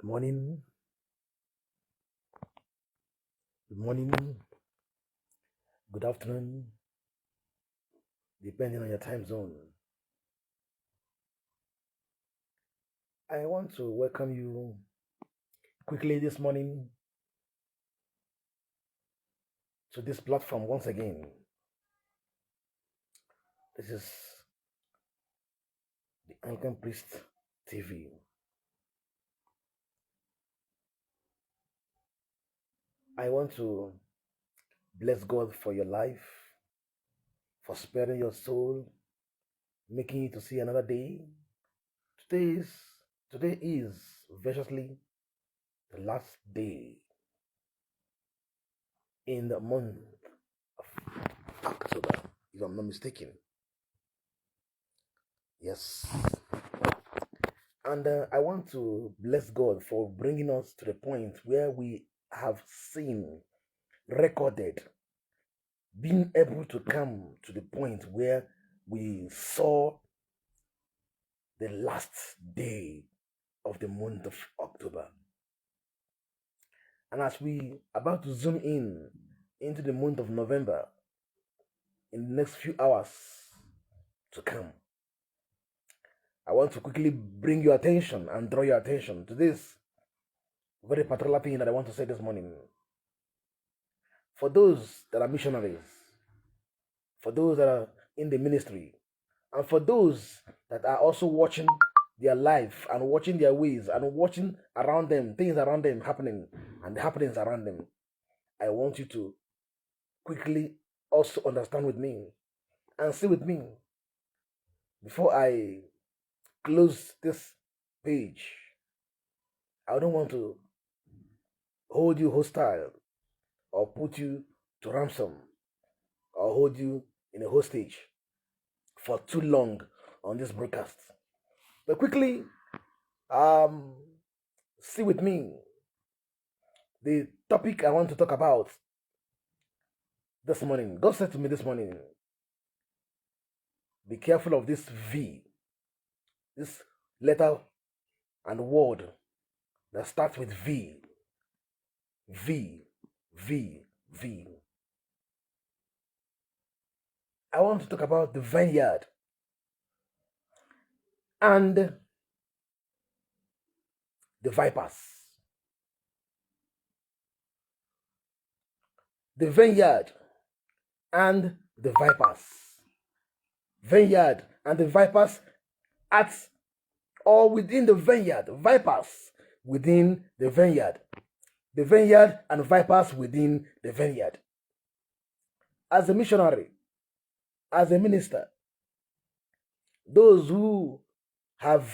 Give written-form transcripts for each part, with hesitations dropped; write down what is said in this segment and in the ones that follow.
Good morning. Good morning. Good afternoon, depending on your time zone. I want to welcome you quickly this morning to this platform once again. This is the Anglican Priest TV. I want to bless God for your life, for sparing your soul, making you to see another day. Today is virtually the last day in the month of October, if I'm not mistaken. Yes. And I want to bless God for bringing us to the point where we have seen, recorded, being able to come to the point where we saw the last day of the month of October. And as we about to zoom in into the month of November in the next few hours to come, I want to quickly bring your attention and draw your attention to this very particular thing that I want to say this morning. For those that are missionaries, for those that are in the ministry, and for those that are also watching their life and watching their ways and watching around them, things around them happening and the happenings around them, I want you to quickly also understand with me and see with me before I close this page. I don't want to hold you hostile or put you to ransom or hold you in a hostage for too long on this broadcast. But quickly, see with me the topic I want to talk about this morning. God said to me this morning, be careful of this V, this letter and word that starts with V. V, V, V. I want to talk about the vineyard and the vipers. The vineyard and the vipers. Vineyard and the vipers at or within the vineyard. Vipers within the vineyard. The vineyard and vipers within the vineyard. As a missionary, as a minister, those who have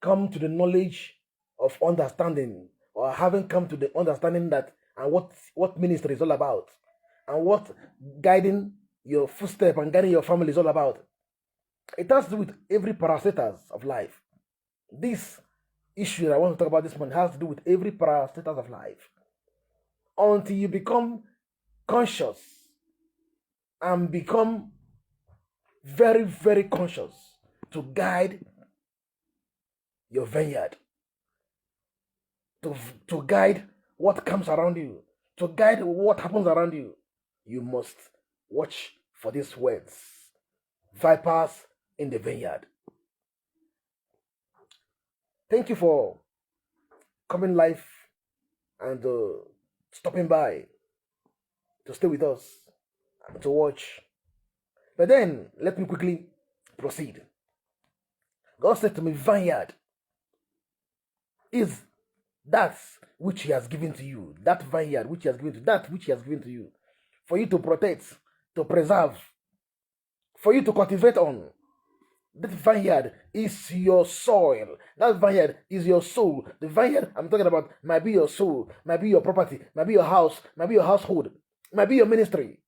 come to the knowledge of understanding or haven't come to the understanding that and what ministry is all about and what guiding your footstep and guiding your family is all about. It has to do with every parastatus of life. This issue that I want to talk about this morning has to do with every parastatus of life. Until you become conscious and become very, very conscious to guide your vineyard, to guide what comes around you, to guide what happens around you, you must watch for these words. Vipers in the vineyard. Thank you for coming live and stopping by to stay with us and to watch. But then, let me quickly proceed. God said to me, vineyard is that which he has given to you. That vineyard which he has given to you. That which he has given to you. For you to protect, to preserve, for you to cultivate on. That vineyard is your soil. That vineyard is your soul. The vineyard I'm talking about might be your soul, might be your property, might be your house, might be your household, might be your ministry.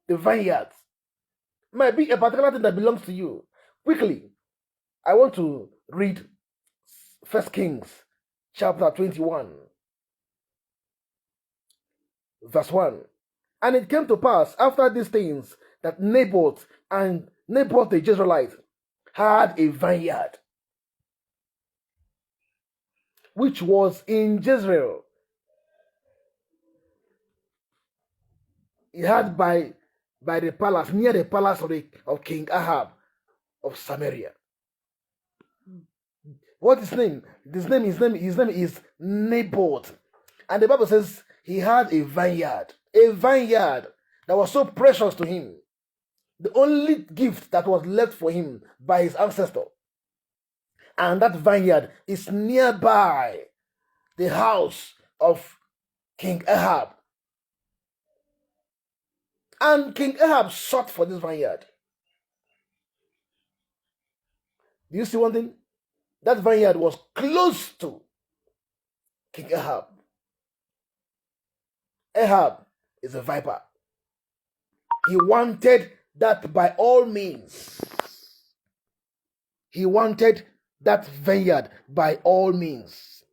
The vineyard might be a particular thing that belongs to you. Quickly, I want to read 1 Kings chapter 21, verse 1. And it came to pass after these things that Naboth the Jezreelite had a vineyard which was in Jezreel. He had by the palace, near the palace of King Ahab of Samaria. What is his name? His name is Naboth. And the Bible says he had a vineyard that was so precious to him. The only gift that was left for him by his ancestor. And that vineyard is nearby the house of King Ahab. And King Ahab sought for this vineyard. Do you see one thing? That vineyard was close to King Ahab. Ahab is a viper. He wanted that by all means. He wanted that vineyard by all means.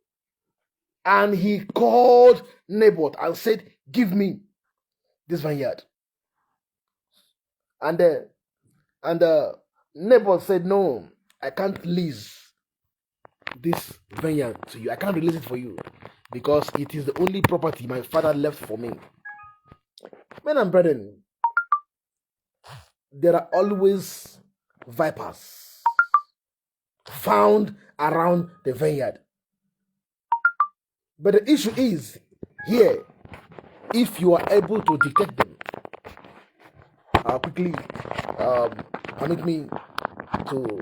And he called Naboth and said, give me this vineyard. And Naboth said, no, I can't lease this vineyard to you. I can't release it for you because it is the only property my father left for me. Men and brethren, there are always vipers found around the vineyard. But the issue is here, if you are able to detect them. Quickly permit me to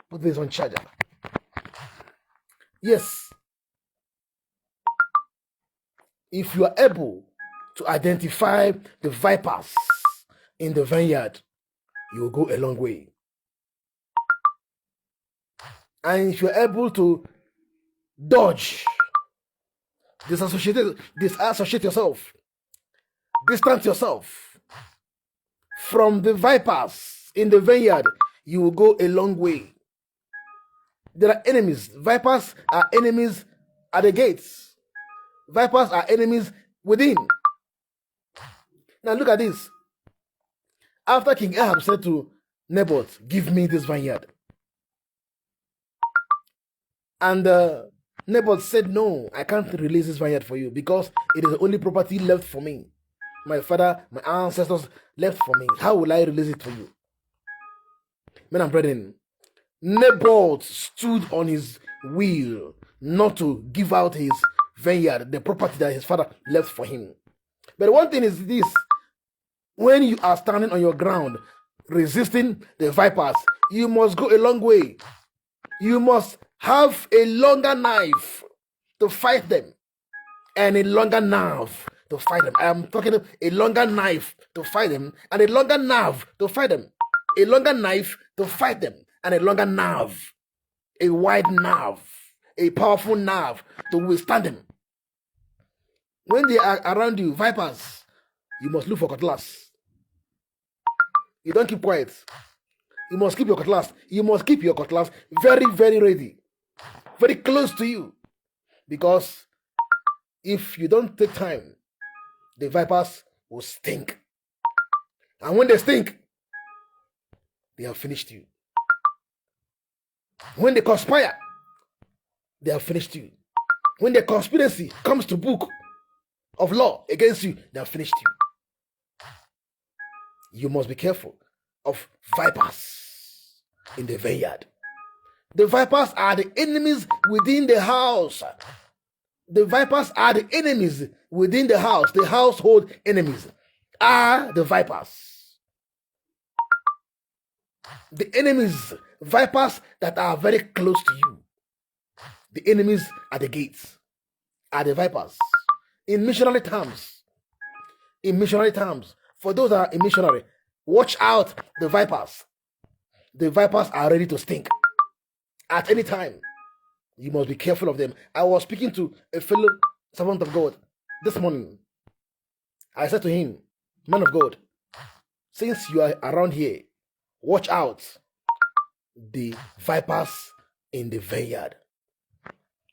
put this on charger. Yes, if you are able to identify the vipers in the vineyard, you will go a long way. And if you are able to dodge, disassociate yourself, distance yourself from the vipers in the vineyard, you will go a long way. There are enemies. Vipers are enemies at the gates. Vipers are enemies within. Now look at this. After King Ahab said to Naboth, give me this vineyard. And Naboth said, no, I can't release this vineyard for you because it is the only property left for me. My father, my ancestors left for me. How will I release it for you? Men and brethren, Naboth stood on his will not to give out his vineyard, the property that his father left for him. But one thing is this: when you are standing on your ground resisting the vipers, you must go a long way. You must have a longer knife to fight them and a longer nerve to fight them. I am talking a longer knife to fight them and a longer nerve to fight them. A longer knife to fight them and a longer nerve, a wide nerve, a powerful nerve to withstand them. When they are around you, vipers, you must look for cutlass. You don't keep quiet. You must keep your cutlass. You must keep your cutlass very, very ready, very close to you. Because if you don't take time, the vipers will stink. And when they stink, they have finished you. When they conspire, they have finished you. When the conspiracy comes to book of law against you, they have finished you. You must be careful of vipers in the vineyard. The vipers are the enemies within the house. The vipers are the enemies within the house. The household enemies are the vipers. The enemies, vipers that are very close to you. The enemies at the gates are the vipers. In missionary terms, for those that are in missionary, watch out the vipers. The vipers are ready to stink at any time. You must be careful of them. I was speaking to a fellow servant of God this morning. I said to him, man of God, since you are around here, watch out the vipers in the vineyard.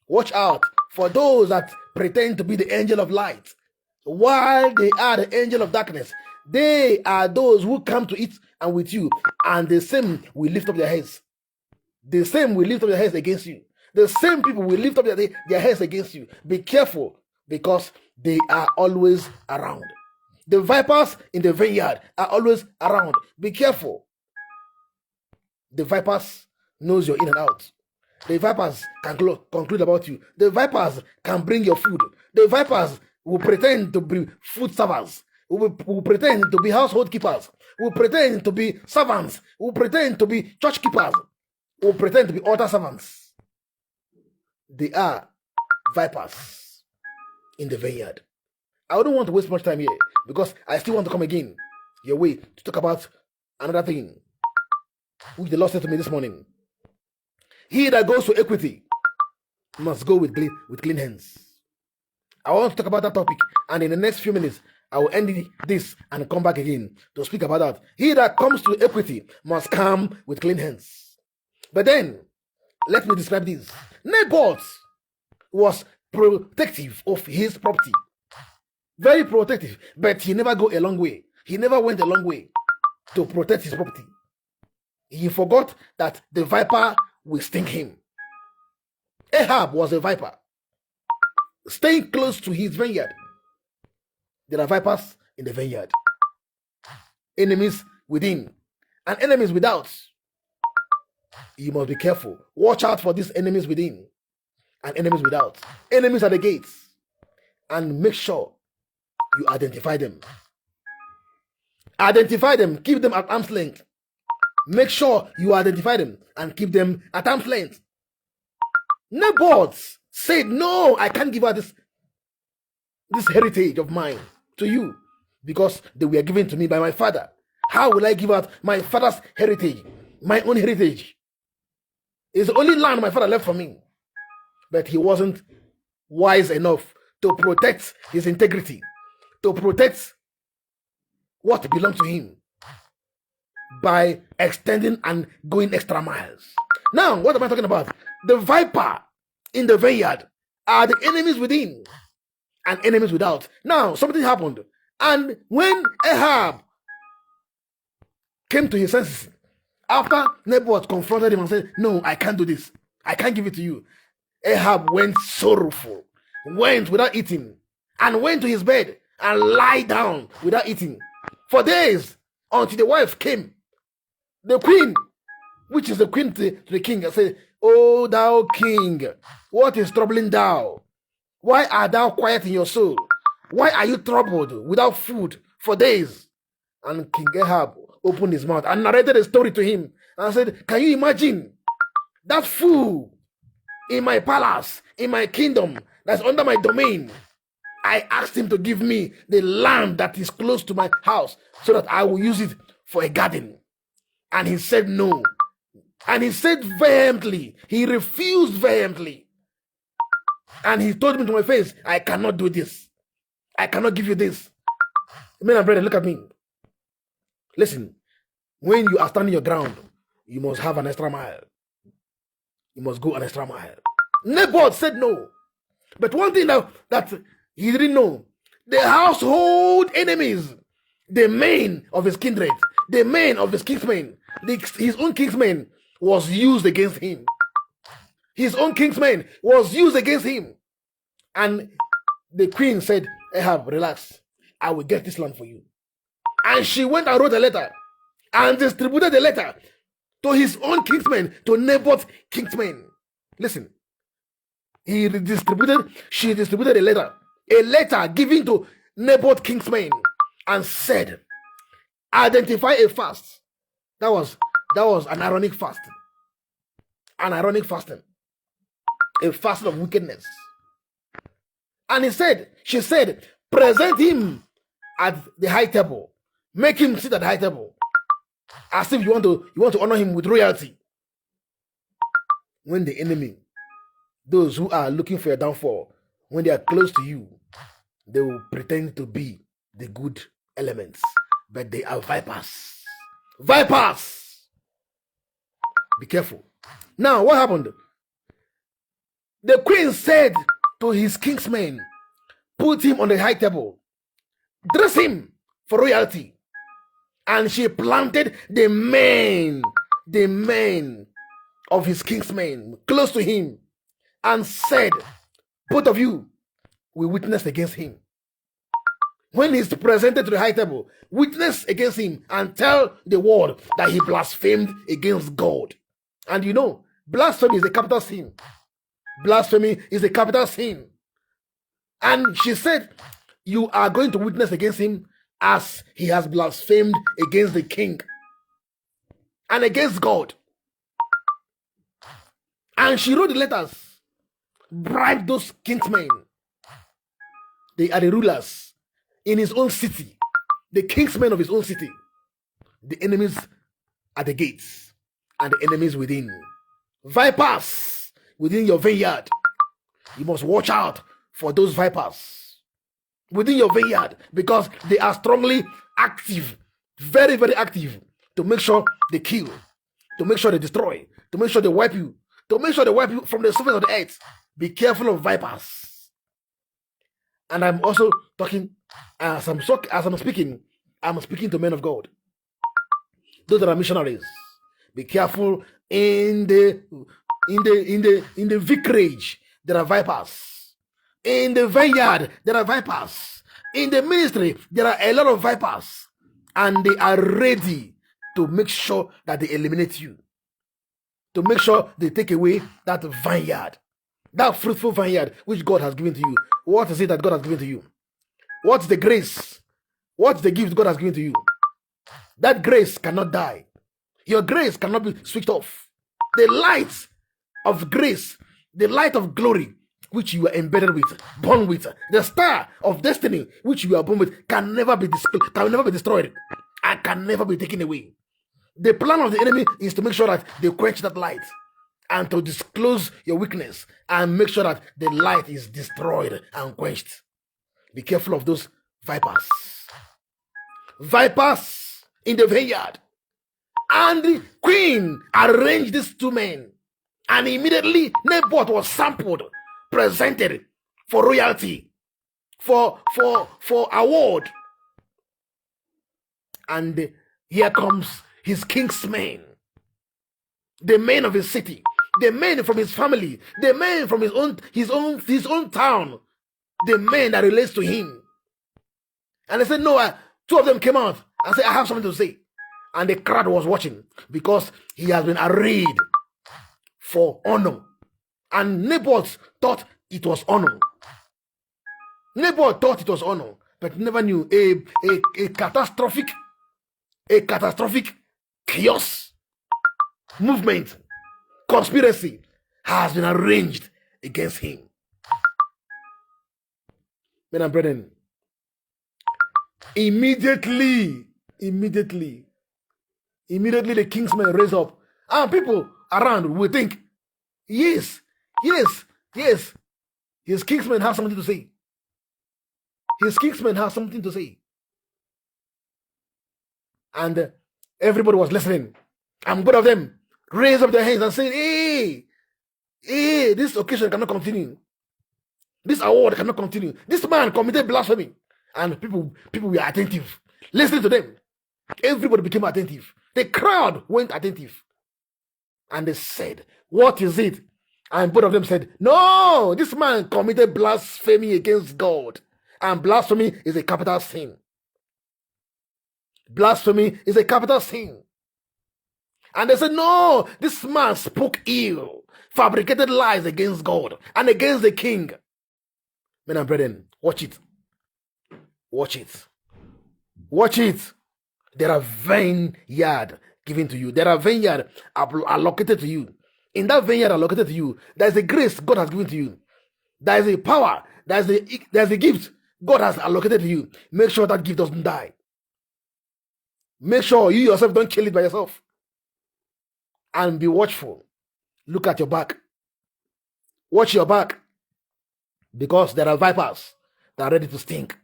Watch out for those that pretend to be the angel of light. While they are the angel of darkness, they are those who come to eat and with you, and the same will lift up their heads. The same will lift up their heads against you. The same people will lift up their hands against you. Be careful, because they are always around. The vipers in the vineyard are always around. Be careful. The vipers knows you're in and out. The vipers can conclude about you. The vipers can bring your food. The vipers will pretend to be food servers. Will pretend to be household keepers. Will pretend to be servants. Will pretend to be church keepers. Will pretend to be altar servants. They are vipers in the vineyard. I don't want to waste much time here, because I still want to come again your way to talk about another thing which the Lord said to me this morning. He that goes to equity must go with clean hands. I want to talk about that topic, and in the next few minutes I will end this and come back again to speak about that. He that comes to equity must come with clean hands. But then, let me describe this. Naboth was protective of his property. Very protective, but he never go a long way. He never went a long way to protect his property. He forgot that the viper will sting him. Ahab was a viper, staying close to his vineyard. There are vipers in the vineyard. Enemies within and enemies without. You must be careful. Watch out for these enemies within and enemies without. Enemies at the gates. And make sure you identify them. Identify them. Keep them at arm's length. Make sure you identify them and keep them at arm's length. Naboth said, no, I can't give her this heritage of mine to you, because they were given to me by my father. How will I give out my father's heritage, my own heritage? It's the only land my father left for me. But he wasn't wise enough to protect his integrity, to protect what belonged to him by extending and going extra miles. Now, what am I talking about? The viper in the vineyard are the enemies within and enemies without. Now, something happened. And when Ahab came to his senses, after Naboth confronted him and said, no, I can't do this. I can't give it to you. Ahab went sorrowful, went without eating, and went to his bed and lied down without eating for days, until the wife came. The queen, which is the queen to the king, and said, O thou king, what is troubling thou? Why art thou quiet in your soul? Why are you troubled without food for days? And King Ahab opened his mouth and narrated a story to him and said, can you imagine that fool in my palace, in my kingdom, that's under my domain? I asked him to give me the land that is close to my house so that I will use it for a garden. And he said no. And he said vehemently, he refused vehemently. And he told me to my face, I cannot do this. I cannot give you this. Men and brethren, look at me. Listen, when you are standing your ground, you must have an extra mile. You must go an extra mile. Naboth said no. But one thing that he didn't know, the household enemies, the men of his kindred, the men of his kinsmen, his own kinsmen was used against him. His own kinsmen was used against him. And the queen said, Ahab, relax. I will get this land for you. And she went and wrote a letter and distributed the letter to his own kinsmen, to Naboth's kinsmen. Listen, she distributed a letter given to Naboth's kinsmen, and said, identify a fast. That was an ironic fast. An ironic fasting. A fasting of wickedness. And she said, present him at the high table. Make him sit at the high table. As if you want to honor him with royalty. When the enemy, those who are looking for your downfall, when they are close to you, they will pretend to be the good elements. But they are vipers. Vipers! Be careful. Now, what happened? The queen said to his kinsmen, put him on the high table. Dress him for royalty. And she planted the men of his kinsmen close to him. and said, both of you will witness against him. When he's presented to the high table, witness against him and tell the world that he blasphemed against God. And you know, blasphemy is a capital sin. Blasphemy is a capital sin. And she said, you are going to witness against him as he has blasphemed against the king and against God. And she wrote the letters, bribed those kingsmen. They are the rulers in his own city, the kingsmen of his own city, the enemies at the gates, and the enemies within. Vipers within your vineyard. You must watch out for those vipers within your vineyard, because they are strongly active, very, very active, to make sure they kill, to make sure they destroy, to make sure they wipe you, to make sure they wipe you from the surface of the earth. Be careful of vipers. And I'm also talking, as I'm speaking, I'm speaking to men of God, those that are missionaries. Be careful in the vicarage. There are vipers. In the vineyard, there are vipers. In the ministry, there are a lot of vipers, and they are ready to make sure that they eliminate you, to make sure they take away that vineyard, that fruitful vineyard which God has given to you. What is it that God has given to you? What's the grace? What's the gift God has given to you? That grace cannot die. Your grace cannot be switched off. The light of grace, the light of glory, which you are embedded with, born with, the star of destiny, which you are born with, can never be destroyed, and can never be taken away. The plan of the enemy is to make sure that they quench that light, and to disclose your weakness, and make sure that the light is destroyed and quenched. Be careful of those vipers. Vipers in the vineyard. And the queen arranged these two men, and immediately Naboth was sampled, presented for royalty, for award. And here comes his kingsmen, the men of his city, the men from his family, the men from his own town, the men that relates to him. And they said, no, two of them came out and said, I have something to say. And the crowd was watching, because he has been arrayed for honor. And Naboth thought it was honor. Naboth thought it was honor, but never knew a catastrophic chaos, movement, conspiracy has been arranged against him. Men and brethren, immediately the kingsmen raise up, and people around will think, yes, his kingsmen have something to say. His kingsmen have something to say. And everybody was listening. And both of them raised up their hands and said, hey, this occasion cannot continue. This award cannot continue. This man committed blasphemy. And people were attentive, listening to them. Everybody became attentive. The crowd went attentive. And they said, what is it? And both of them said, no, this man committed blasphemy against God. And blasphemy is a capital sin. Blasphemy is a capital sin. And they said, no, this man spoke ill, fabricated lies against God and against the king. Men and brethren, watch it. Watch it. Watch it. There are vineyard given to you. There are vineyard allocated to you. In that vineyard allocated to you, there is a grace God has given to you. There is a power. There is a gift God has allocated to you. Make sure that gift doesn't die. Make sure you yourself don't kill it by yourself. And be watchful. Look at your back. Watch your back. Because there are vipers that are ready to stink.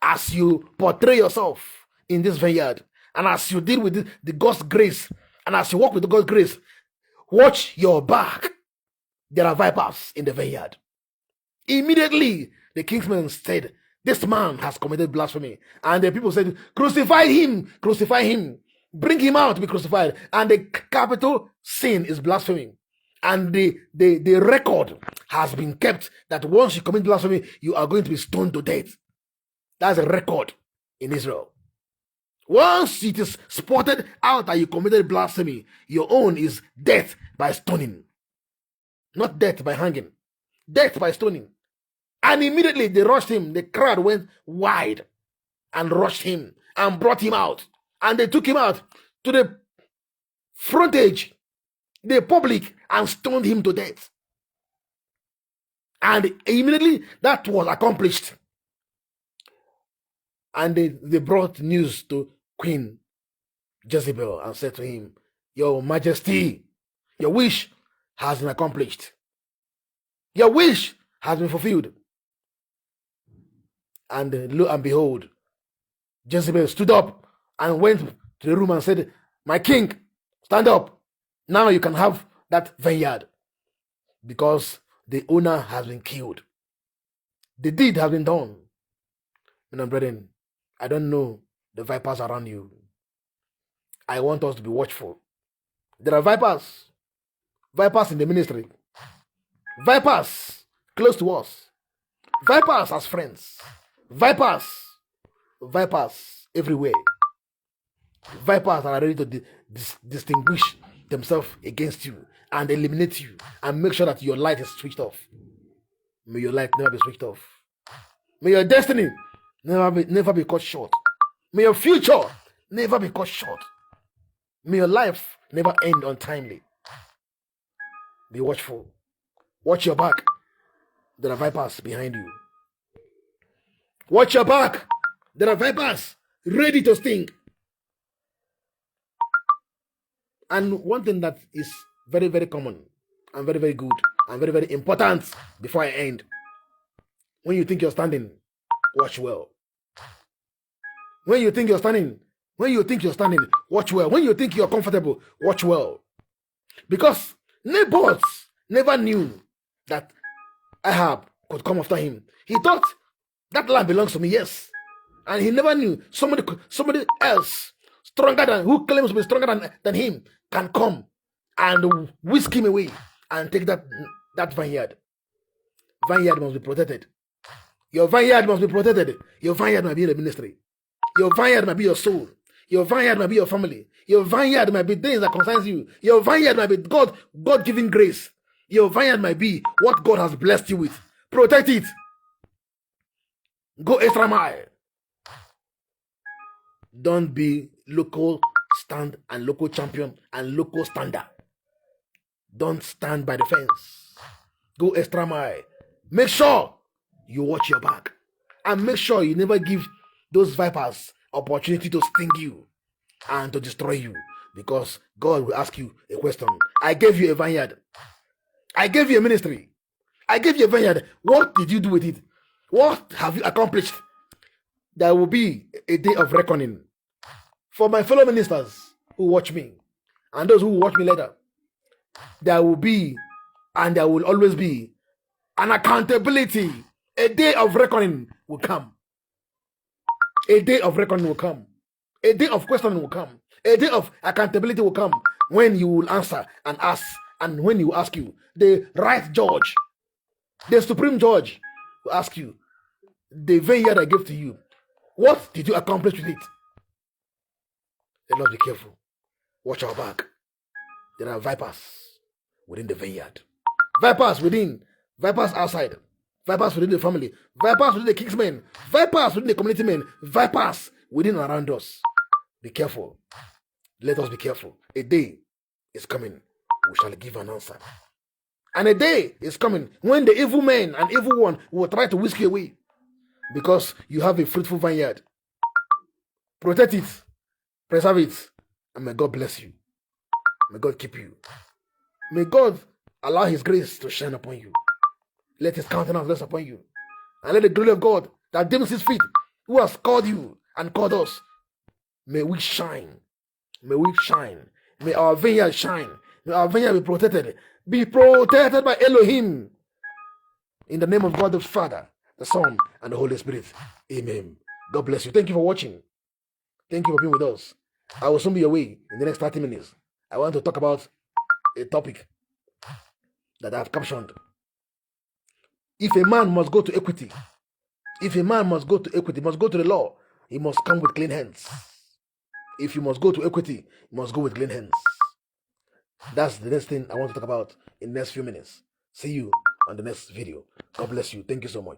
As you portray yourself in this vineyard, and as you deal with the God's grace, and as you walk with the God's grace, watch your back. There are vipers in the vineyard. Immediately, the kingsmen said, this man has committed blasphemy. And the people said, crucify him, crucify him. Bring him out to be crucified. And the capital sin is blasphemy. And the record has been kept that once you commit blasphemy, you are going to be stoned to death. That's a record in Israel. Once it is spotted out that you committed blasphemy, your own is death by stoning. Not death by hanging. Death by stoning. And immediately they rushed him. The crowd went wide and rushed him and brought him out. And they took him out to the frontage, the public, and stoned him to death. And immediately that was accomplished. And they brought news to Queen Jezebel and said to him, Your Majesty, your wish has been accomplished. Your wish has been fulfilled. And lo and behold, Jezebel stood up and went to the room and said, My king, stand up. Now you can have that vineyard, because the owner has been killed. The deed has been done. My brethren, I don't know the vipers around you. I want us to be watchful. There are vipers. Vipers in the ministry. Vipers close to us. Vipers as friends. Vipers everywhere. Vipers are ready to distinguish themselves against you and eliminate you and make sure that your light is switched off. May your light never be switched off. May your destiny never be cut short. May your future never be cut short. May your life never end untimely. Be watchful. Watch your back. There are vipers behind you. Watch your back. There are vipers ready to sting. And one thing that is very, very common and very, very good and very, very important before I end. When you think you're standing, watch well. When you think you're standing, watch well. When you think you're comfortable, watch well. Because Naboth never knew that Ahab could come after him. He thought that land belongs to me, yes. And he never knew somebody else stronger than, who claims to be stronger than him, can come and whisk him away and take that vineyard. Vineyard must be protected. Your vineyard must be protected. Your vineyard might be the ministry. Your vineyard might be your soul. Your vineyard might be your family. Your vineyard might be things that concerns you. Your vineyard might be God-given grace. Your vineyard might be what God has blessed you with. Protect it. Go extra mile. Don't be local stand and local champion and local stander. Don't stand by the fence. Go extra mile. Make sure you watch your back. And make sure you never give those vipers opportunity to sting you and to destroy you. Because God will ask you a question. I gave you a vineyard. I gave you a ministry. I gave you a vineyard. What did you do with it? What have you accomplished? There will be a day of reckoning for my fellow ministers who watch me and those who watch me later. There will be, and there will always be, an accountability. A day of reckoning will come. A day of reckoning will come. A day of questioning will come. A day of accountability will come when you will answer and ask, and when you ask you, the right judge, the supreme judge will ask you, the vineyard I gave to you, what did you accomplish with it? Let us be careful. Watch our back. There are vipers within the vineyard. Vipers within, vipers outside, vipers within the family, vipers within the kingsmen, vipers within the community men, vipers within and around us. Be careful. Let us be careful. A day is coming. We shall give an answer. And a day is coming when the evil men and evil one will try to whisk you away because you have a fruitful vineyard. Protect it. Preserve it. And may God bless you. May God keep you. May God allow His grace to shine upon you. Let His countenance rest upon you. And let the glory of God that dims His feet, who has called you and called us, may we shine. May we shine. May our vineyard shine. May our vineyard be protected. Be protected by Elohim. In the name of God the Father, the Son, and the Holy Spirit. Amen. God bless you. Thank you for watching. Thank you for being with us. I will soon be away in the next 30 minutes. I want to talk about a topic that I've captioned. If a man must go to equity, must go to the law, he must come with clean hands. If you must go to equity, you must go with clean hands. That's the next thing I want to talk about in the next few minutes. See you on the next video. God bless you. Thank you so much.